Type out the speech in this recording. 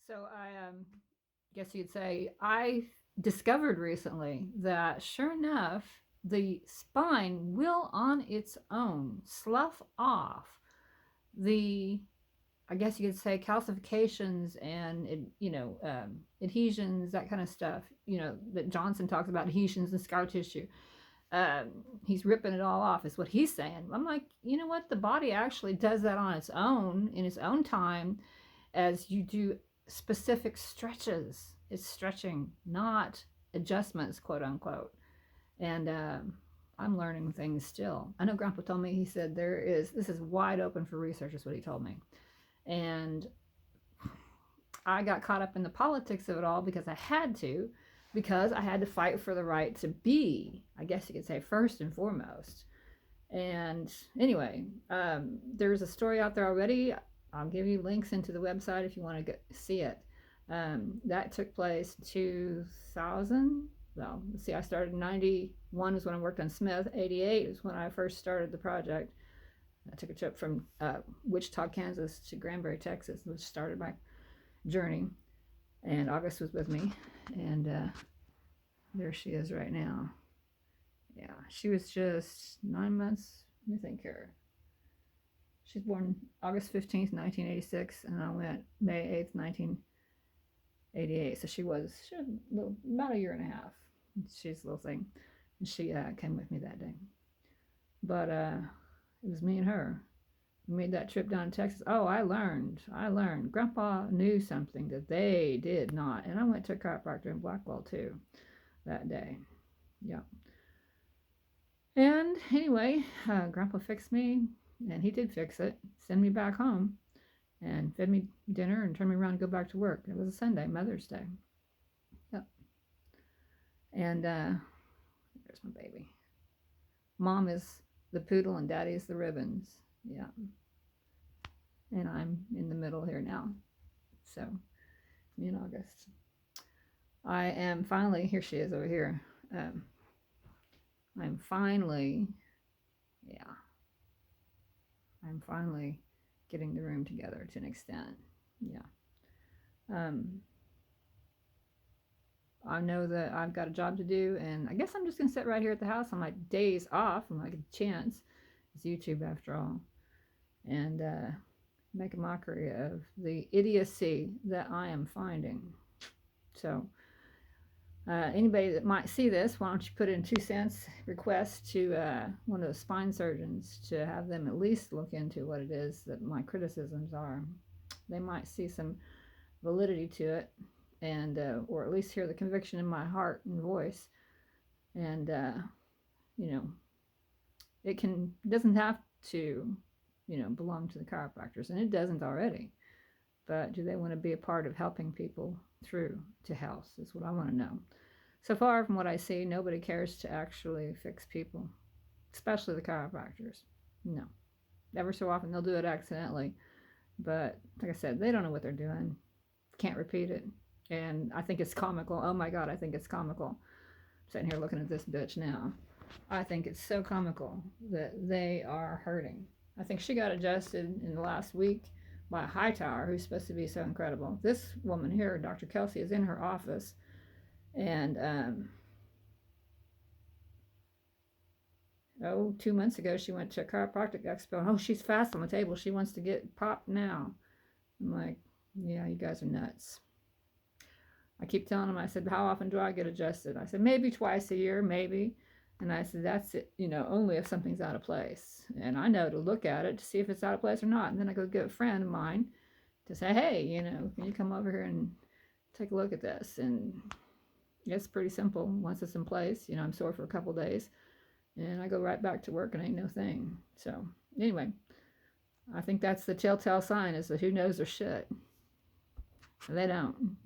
So I guess you'd say I discovered recently that sure enough, the spine will on its own slough off the, I guess you could say, calcifications and adhesions, that kind of stuff. That Johnson talks about, adhesions and scar tissue. He's ripping it all off, is what he's saying. I'm like, you know what? The body actually does that on its own in its own time, as you do specific stretches. It's stretching, not adjustments, quote unquote. And I'm learning things still. I know Grandpa told me, he said, this is wide open for research, is what he told me. And I got caught up in the politics of it all because I had to fight for the right to be, I guess you could say, first and foremost. And anyway, there's a story out there already. I'll give you links into the website if you want to see it. That took place 2000. Well, let's see, I started in 91 is when I worked on Smith. 88 is when I first started the project. I took a trip from Wichita, Kansas to Granbury, Texas, which started my journey. And August was with me. And there she is right now. Yeah, she was just 9 months. Let me think here. She's born August 15th, 1986, and I went May 8th, 1988. So she was about a year and a half. She's a little thing. And she came with me that day. But it was me and her. We made that trip down to Texas. Oh, I learned. Grandpa knew something that they did not. And I went to a chiropractor in Blackwell too that day. Yeah. And anyway, Grandpa fixed me, and he did fix it, send me back home, and fed me dinner and turned me around to go back to work. It was a Sunday, Mother's Day. Yep. And there's my baby. Mom is the poodle and Daddy is the ribbons. Yeah. And I'm in the middle here now. So, me in August. I am finally, here she is over here. I'm finally getting the room together to an extent. Yeah. I know that I've got a job to do, and I guess I'm just going to sit right here at the house on my days off when I get a chance. It's YouTube after all. And make a mockery of the idiocy that I am finding. So, anybody that might see this, why don't you put in 2 cents request to one of the spine surgeons to have them at least look into what it is that my criticisms are. They might see some validity to it, and or at least hear the conviction in my heart and voice. And it doesn't have to belong to the chiropractors, and it doesn't already. But do they want to be a part of helping people through to health, is what I want to know. So far from what I see, nobody cares to actually fix people, especially the chiropractors. No. Ever so often they'll do it accidentally, but like I said, they don't know what they're doing. Can't repeat it. And I think it's comical. Oh my God, I think it's comical. I'm sitting here looking at this bitch now. I think it's so comical that they are hurting. I think she got adjusted in the last week by a Hightower who's supposed to be so incredible. This woman here, Dr. Kelsey, is in her office, and 2 months ago she went to a chiropractic expo. Oh, she's fast on the table. She wants to get popped now. I'm like, yeah, you guys are nuts. I keep telling them, I said, how often do I get adjusted? I said, maybe twice a year, maybe. And I said, that's it, only if something's out of place. And I know to look at it to see if it's out of place or not. And then I go get a friend of mine to say, hey, can you come over here and take a look at this? And it's pretty simple. Once it's in place, I'm sore for a couple days. And I go right back to work and ain't no thing. So anyway, I think that's the telltale sign, is that who knows their shit. They don't.